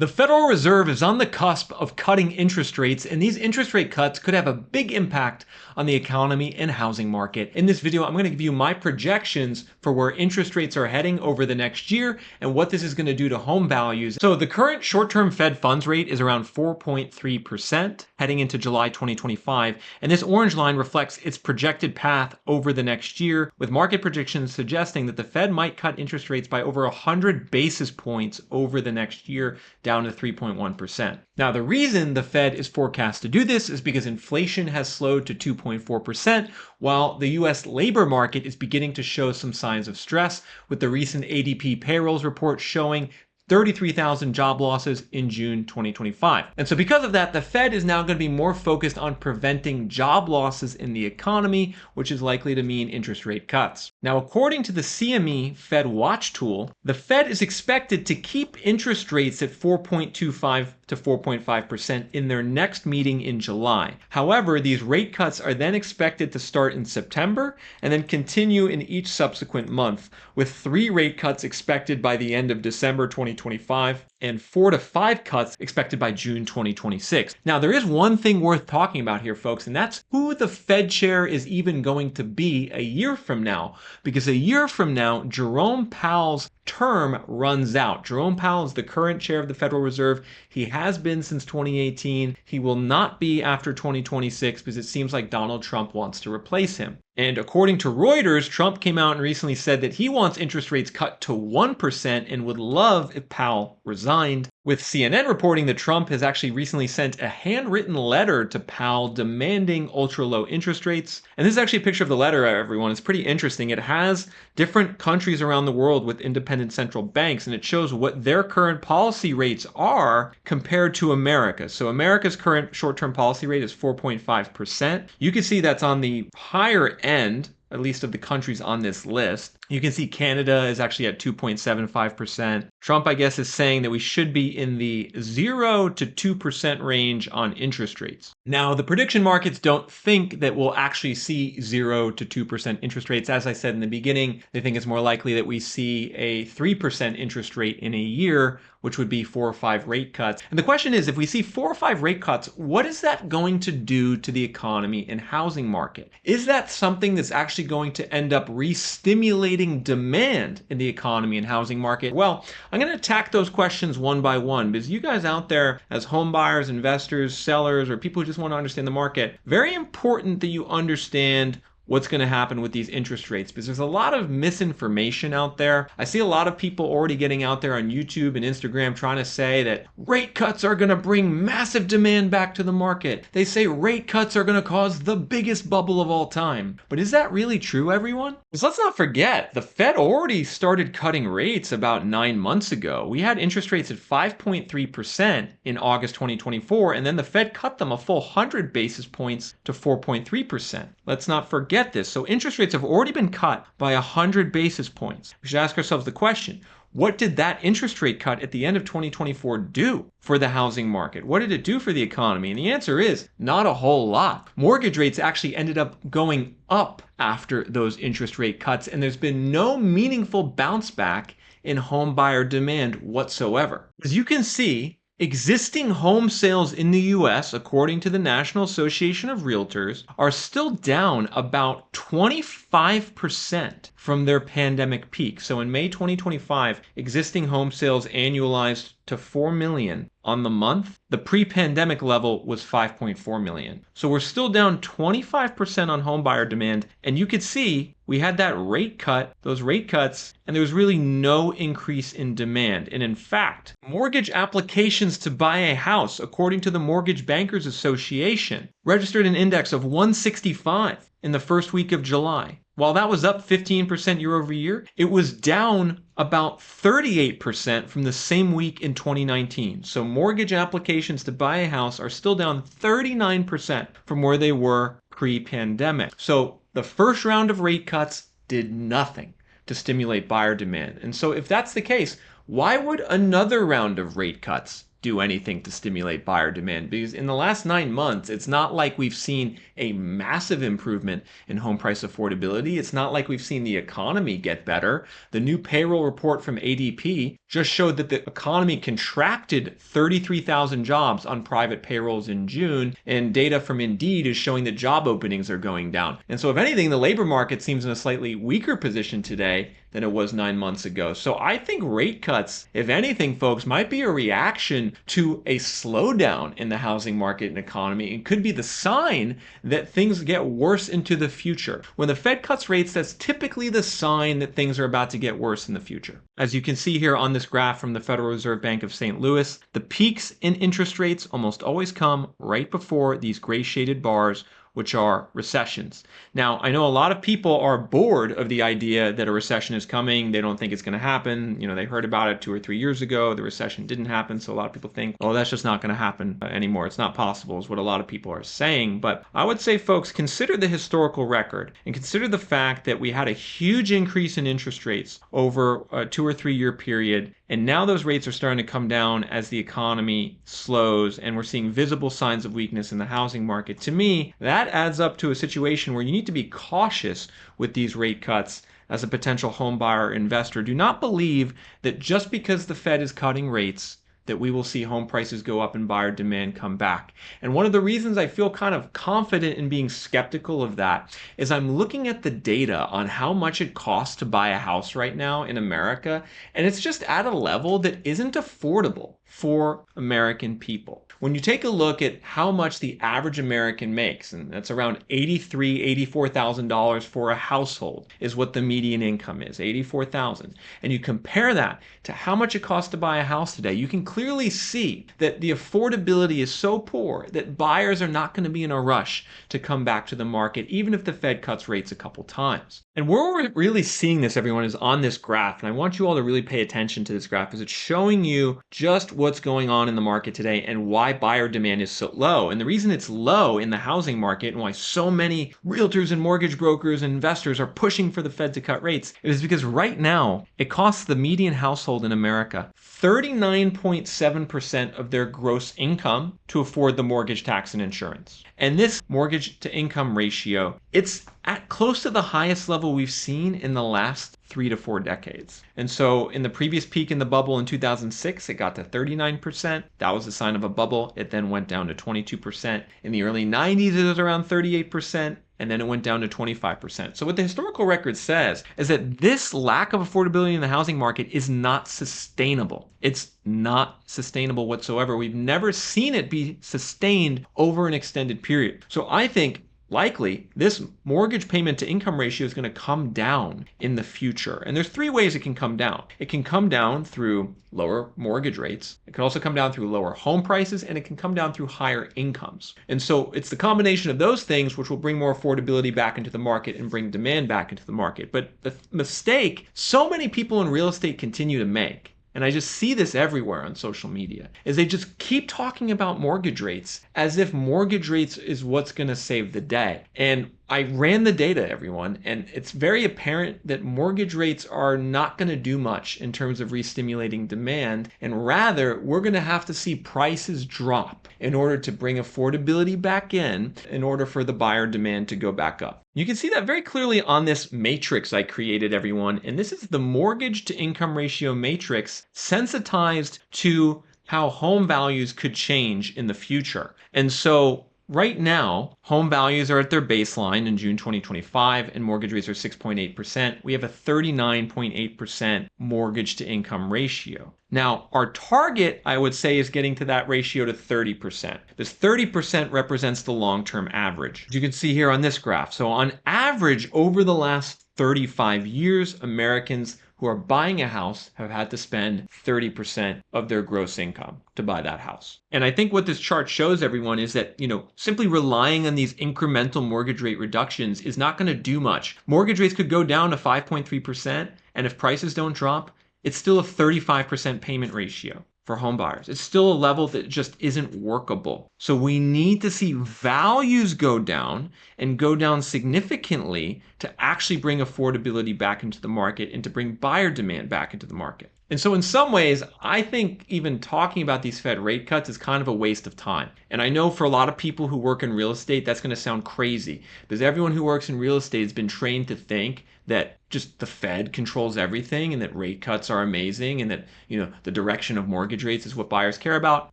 The Federal Reserve is on the cusp of cutting interest rates, and these interest rate cuts could have a big impact on the economy and housing market. In this video, I'm going to give you my projections for where interest rates are heading over the next year and what this is going to do to home values. So the current short-term Fed funds rate is around 4.3% heading into July 2025, and this orange line reflects its projected path over the next year, with market predictions suggesting that the Fed might cut interest rates by over 100 basis points over the next year, down to 3.1%. Now, the reason the Fed is forecast to do this is because inflation has slowed to 2.4%, while the US labor market is beginning to show some signs of stress, with the recent ADP payrolls report showing 33,000 job losses in June 2025. And so because of that, the Fed is now going to be more focused on preventing job losses in the economy, which is likely to mean interest rate cuts. Now, according to the CME Fed Watch tool, the Fed is expected to keep interest rates at 4.25 to 4.5% in their next meeting in July. However, these rate cuts are then expected to start in September and then continue in each subsequent month, with 3 rate cuts expected by the end of December 2025 and 4 to 5 cuts expected by June 2026. Now, there is one thing worth talking about here, folks, and that's who the Fed chair is even going to be a year from now. Because a year from now, Jerome Powell's term runs out. Jerome Powell is the current chair of the Federal Reserve. He has been since 2018. He will not be after 2026 because it seems like Donald Trump wants to replace him. And according to Reuters, Trump came out and recently said that he wants interest rates cut to 1% and would love if Powell resigned, with CNN reporting that Trump has actually recently sent a handwritten letter to Powell demanding ultra-low interest rates. And this is actually a picture of the letter, everyone. It's pretty interesting. It has different countries around the world with independent central banks, and it shows what their current policy rates are compared to America. So America's current short-term policy rate is 4.5%. You can see that's on the higher end, at least of the countries on this list. You can see Canada is actually at 2.75%. Trump, I guess, is saying that we should be in the 0 to 2% range on interest rates. Now, the prediction markets don't think that we'll actually see 0 to 2% interest rates. As I said in the beginning, they think it's more likely that we see a 3% interest rate in a year, which would be 4 or 5 rate cuts. And the question is, if we see 4 or 5 rate cuts, what is that going to do to the economy and housing market? Is that something that's actually going to end up re-stimulating demand in the economy and housing market? Well, I'm going to attack those questions one by one, because you guys out there as home buyers, investors, sellers, or people who just want to understand the market, very important that you understand what's going to happen with these interest rates, because there's a lot of misinformation out there. I see a lot of people already getting out there on YouTube and Instagram trying to say that rate cuts are going to bring massive demand back to the market. They say rate cuts are going to cause the biggest bubble of all time. But is that really true, everyone? Because let's not forget, the Fed already started cutting rates about 9 months ago. We had interest rates at 5.3% in August 2024, and then the Fed cut them a full 100 basis points to 4.3%. Let's not forget this. So interest rates have already been cut by 100 basis points. We should ask ourselves the question, what did that interest rate cut at the end of 2024 do for the housing market? What did it do for the economy? And the answer is not a whole lot. Mortgage rates actually ended up going up after those interest rate cuts, and there's been no meaningful bounce back in home buyer demand whatsoever. As you can see, existing home sales in the US, according to the National Association of Realtors, are still down about 25% from their pandemic peak. So in May 2025, existing home sales annualized to 4 million on the month. The pre-pandemic level was 5.4 million. So we're still down 25% on home buyer demand. And you could see we had that rate cut, those rate cuts, and there was really no increase in demand. And in fact, mortgage applications to buy a house, according to the Mortgage Bankers Association, registered an index of 165 in the first week of July. While that was up 15% year over year, it was down about 38% from the same week in 2019. So mortgage applications to buy a house are still down 39% from where they were pre-pandemic. So the first round of rate cuts did nothing to stimulate buyer demand. And so if that's the case, why would another round of rate cuts do anything to stimulate buyer demand, because in the last 9 months, it's not like we've seen a massive improvement in home price affordability. It's not like we've seen the economy get better. The new payroll report from ADP just showed that the economy contracted 33,000 jobs on private payrolls in June, and data from Indeed is showing that job openings are going down. And so if anything, the labor market seems in a slightly weaker position today than it was 9 months ago. So I think rate cuts, if anything, folks, might be a reaction to a slowdown in the housing market and economy, and could be the sign that things get worse into the future. When the Fed cuts rates, that's typically the sign that things are about to get worse in the future. As you can see here on this graph from the Federal Reserve Bank of St. Louis, the peaks in interest rates almost always come right before these gray shaded bars, which are recessions. Now, I know a lot of people are bored of the idea that a recession is coming. They don't think it's going to happen. They heard about it 2 or 3 years ago. The recession didn't happen. So a lot of people think, oh, that's just not going to happen anymore. It's not possible, is what a lot of people are saying. But I would say, folks, consider the historical record and consider the fact that we had a huge increase in interest rates over a 2 or 3 year period. And now those rates are starting to come down as the economy slows, and we're seeing visible signs of weakness in the housing market. To me, that adds up to a situation where you need to be cautious with these rate cuts as a potential home buyer investor. Do not believe that just because the Fed is cutting rates that we will see home prices go up and buyer demand come back. And one of the reasons I feel kind of confident in being skeptical of that is I'm looking at the data on how much it costs to buy a house right now in America, and it's just at a level that isn't affordable for American people. When you take a look at how much the average American makes, and that's around $83,000, $84,000 for a household is what the median income is, $84,000. And you compare that to how much it costs to buy a house today, you can clearly see that the affordability is so poor that buyers are not going to be in a rush to come back to the market, even if the Fed cuts rates a couple times. And where we're really seeing this, everyone, is on this graph. And I want you all to really pay attention to this graph because it's showing you just what's going on in the market today and why buyer demand is so low. And the reason it's low in the housing market and why so many realtors and mortgage brokers and investors are pushing for the Fed to cut rates is because right now it costs the median household in America 39.7% of their gross income to afford the mortgage, tax, and insurance. And this mortgage to income ratio, it's at close to the highest level we've seen in the last 3 to 4 decades. And so in the previous peak in the bubble in 2006, it got to 39%. That was a sign of a bubble. It then went down to 22%. In the early 90s, it was around 38%. And then it went down to 25%. So what the historical record says is that this lack of affordability in the housing market is not sustainable. It's not sustainable whatsoever. We've never seen it be sustained over an extended period. So I think likely this mortgage payment to income ratio is going to come down in the future. And there's 3 ways it can come down. It can come down through lower mortgage rates. It can also come down through lower home prices, and it can come down through higher incomes. And so it's the combination of those things which will bring more affordability back into the market and bring demand back into the market. But the mistake so many people in real estate continue to make, and I just see this everywhere on social media, is they just keep talking about mortgage rates as if mortgage rates is what's going to save the day. And I ran the data, everyone, and it's very apparent that mortgage rates are not going to do much in terms of re-stimulating demand, and rather we're going to have to see prices drop in order to bring affordability back in order for the buyer demand to go back up. You can see that very clearly on this matrix I created, everyone, and this is the mortgage to income ratio matrix sensitized to how home values could change in the future. And so right now, home values are at their baseline in June 2025 and mortgage rates are 6.8%. We have a 39.8% mortgage to income ratio. Now, our target, I would say, is getting to that ratio to 30%. This 30% represents the long-term average, as you can see here on this graph. So on average, over the last 35 years, Americans who are buying a house have had to spend 30% of their gross income to buy that house. And I think what this chart shows everyone is that, simply relying on these incremental mortgage rate reductions is not going to do much. Mortgage rates could go down to 5.3%, and if prices don't drop, it's still a 35% payment ratio for home buyers. It's still a level that just isn't workable. So we need to see values go down and go down significantly to actually bring affordability back into the market and to bring buyer demand back into the market. And so in some ways, I think even talking about these Fed rate cuts is kind of a waste of time. And I know for a lot of people who work in real estate, that's going to sound crazy because everyone who works in real estate has been trained to think that just the Fed controls everything and that rate cuts are amazing and that, the direction of mortgage rates is what buyers care about.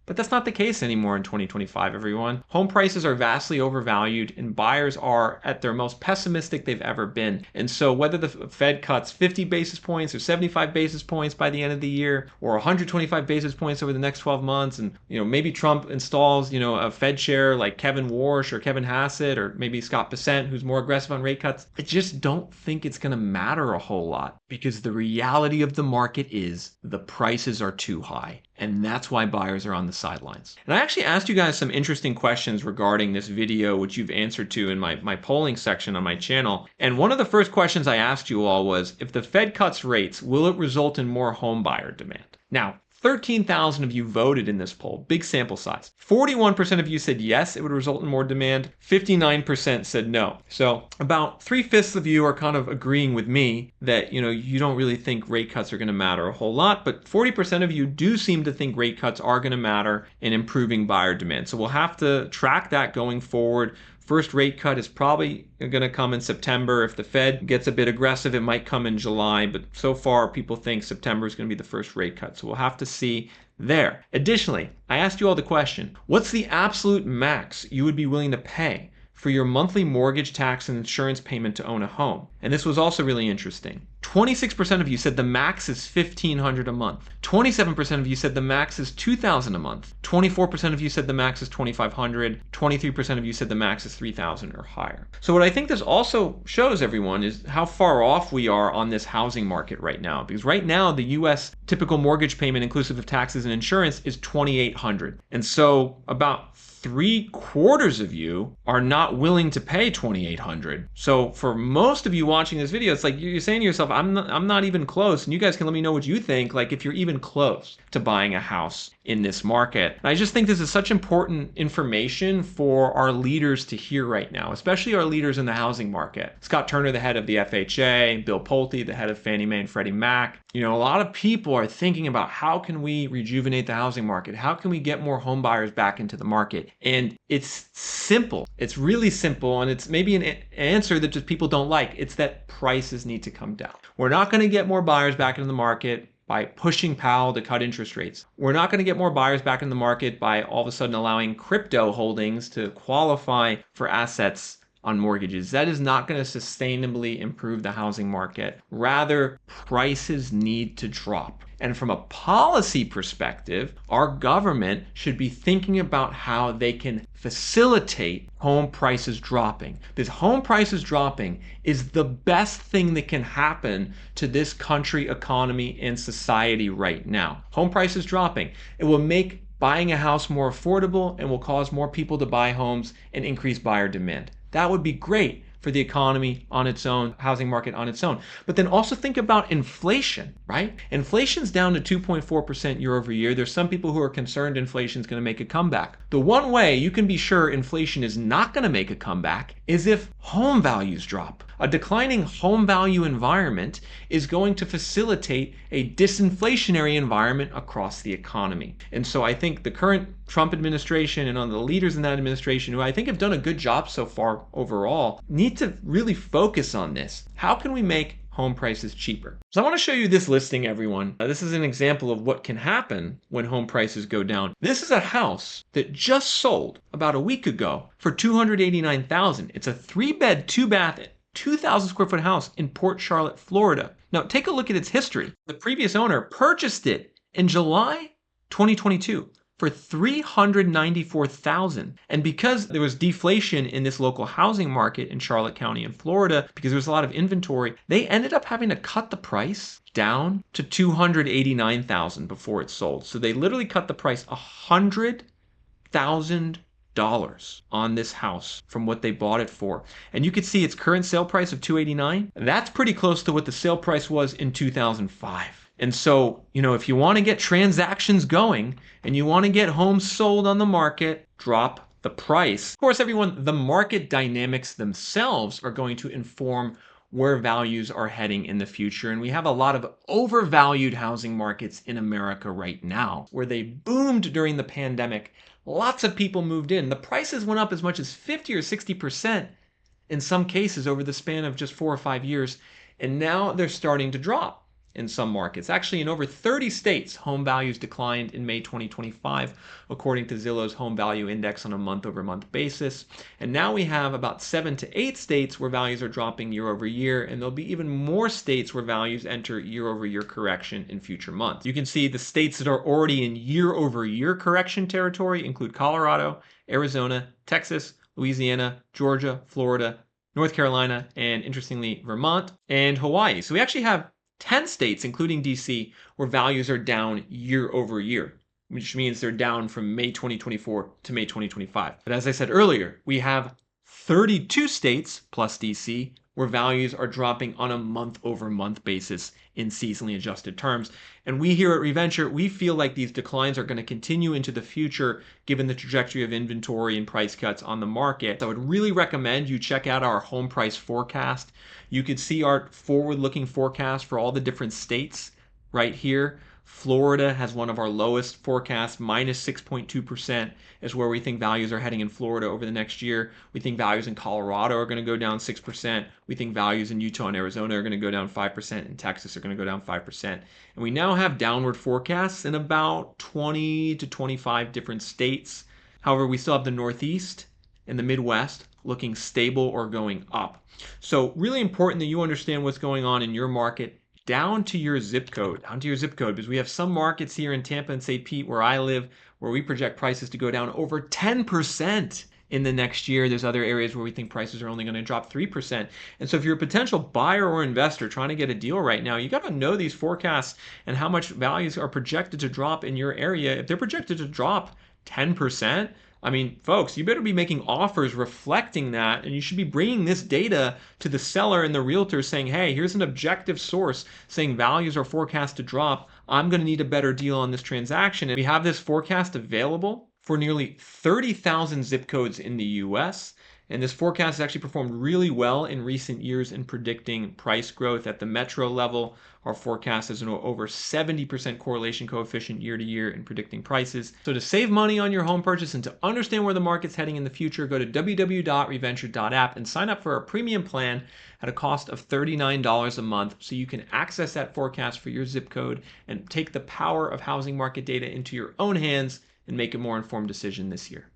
But that's not the case anymore in 2025, everyone. Home prices are vastly overvalued and buyers are at their most pessimistic they've ever been. And so whether the Fed cuts 50 basis points or 75 basis points by the end of the year or 125 basis points over the next 12 months and, maybe Trump installs, a Fed chair like Kevin Warsh or Kevin Hassett or maybe Scott Bessent who's more aggressive on rate cuts, I just don't think it's going to matter a whole lot because the reality of the market is the prices are too high. And that's why buyers are on the sidelines. And I actually asked you guys some interesting questions regarding this video, which you've answered to in my polling section on my channel. And one of the first questions I asked you all was, if the Fed cuts rates, will it result in more home buyer demand? Now, 13,000 of you voted in this poll, big sample size. 41% of you said yes, it would result in more demand. 59% said no. So about 3/5 of you are kind of agreeing with me that, you don't really think rate cuts are going to matter a whole lot, but 40% of you do seem to think rate cuts are going to matter in improving buyer demand. So we'll have to track that going forward. First rate cut is probably going to come in September. If the Fed gets a bit aggressive, it might come in July. But so far, people think September is going to be the first rate cut. So we'll have to see there. Additionally, I asked you all the question, what's the absolute max you would be willing to pay for your monthly mortgage, tax, and insurance payment to own a home? And this was also really interesting. 26% of you said the max is $1,500 a month. 27% of you said the max is $2,000 a month. 24% of you said the max is $2,500. 23% of you said the max is $3,000 or higher. So what I think this also shows everyone is how far off we are on this housing market right now. Because right now, the U.S. typical mortgage payment inclusive of taxes and insurance is $2,800. And so about 3/4 of you are not willing to pay $2,800. So for most of you watching this video, it's like you're saying to yourself, I'm not even close. And you guys can let me know what you think, like if you're even close to buying a house in this market. And I just think this is such important information for our leaders to hear right now, especially our leaders in the housing market. Scott Turner, the head of the FHA, Bill Pulte, the head of Fannie Mae and Freddie Mac. A lot of people are thinking about how can we rejuvenate the housing market? How can we get more home buyers back into the market? And it's simple. It's really simple. And it's maybe an answer that just people don't like. It's that prices need to come down. We're not going to get more buyers back into the market by pushing Powell to cut interest rates. We're not going to get more buyers back in the market by all of a sudden allowing crypto holdings to qualify for assets on mortgages. That is not going to sustainably improve the housing market. Rather, prices need to drop. And from a policy perspective, our government should be thinking about how they can facilitate home prices dropping. Because home prices dropping is the best thing that can happen to this country, economy, and society right now. Home prices dropping. It will make buying a house more affordable and will cause more people to buy homes and increase buyer demand. That would be great for the economy on its own, housing market on its own. But then also think about inflation, right? Inflation's down to 2.4% year over year. There's some people who are concerned inflation's going to make a comeback. The one way you can be sure inflation is not going to make a comeback is if home values drop. A declining home value environment is going to facilitate a disinflationary environment across the economy. And so I think the current Trump administration and on the leaders in that administration, who I think have done a good job so far overall, need to really focus on this. How can we make home prices cheaper? So I want to show you this listing, everyone. This is an example of what can happen when home prices go down. This is a house that just sold about a week ago for $289,000. It's a 3-bed, 2-bath, 2,000 square foot house in Port Charlotte, Florida. Now take a look at its history. The previous owner purchased it in July 2022 for $394,000. And because there was deflation in this local housing market in Charlotte County in Florida, because there was a lot of inventory, they ended up having to cut the price down to $289,000 before it sold. So they literally cut the price $100,000 on this house from what they bought it for. And you could see its current sale price of $289,000. That's pretty close to what the sale price was in 2005. And so, if you want to get transactions going and you want to get homes sold on the market, drop the price. Of course, everyone, the market dynamics themselves are going to inform where values are heading in the future. And we have a lot of overvalued housing markets in America right now, where they boomed during the pandemic. Lots of people moved in. The prices went up as much as 50 or 60% in some cases over the span of just 4 or 5 years. And now they're starting to drop in some markets. Actually, in over 30 states, home values declined in May 2025, according to Zillow's Home Value Index on a month-over-month basis. And now we have about 7 to 8 states where values are dropping year over year, and there'll be even more states where values enter year-over-year correction in future months. You can see the states that are already in year-over-year correction territory include Colorado, Arizona, Texas, Louisiana, Georgia, Florida, North Carolina, and interestingly, Vermont and Hawaii. So we actually have 10 states, including DC, where values are down year over year, which means they're down from May 2024 to May 2025. But as I said earlier, we have 32 states plus DC where values are dropping on a month-over-month basis in seasonally adjusted terms. And we here at Reventure, we feel like these declines are going to continue into the future given the trajectory of inventory and price cuts on the market. So I would really recommend you check out our home price forecast. You can see our forward-looking forecast for all the different states right here. Florida has one of our lowest forecasts, minus 6.2% is where we think values are heading in Florida over the next year. We think values in Colorado are going to go down 6%. We think values in Utah and Arizona are going to go down 5%, and Texas are going to go down 5%. And we now have downward forecasts in about 20 to 25 different states. However, we still have the Northeast and the Midwest looking stable or going up. So really important that you understand what's going on in your market down to your zip code, because we have some markets here in Tampa and St. Pete where I live where we project prices to go down over 10% in the next year. There's other areas where we think prices are only going to drop 3%. And so if you're a potential buyer or investor trying to get a deal right now, you got to know these forecasts and how much values are projected to drop in your area. If they're projected to drop 10%, I mean, folks, you better be making offers reflecting that, and you should be bringing this data to the seller and the realtor saying, hey, here's an objective source saying values are forecast to drop. I'm going to need a better deal on this transaction. And we have this forecast available for nearly 30,000 zip codes in the US. And this forecast has actually performed really well in recent years in predicting price growth at the metro level. Our forecast has an over 70% correlation coefficient year to year in predicting prices. So to save money on your home purchase and to understand where the market's heading in the future, go to www.reventure.app and sign up for our premium plan at a cost of $39 a month so you can access that forecast for your zip code and take the power of housing market data into your own hands and make a more informed decision this year.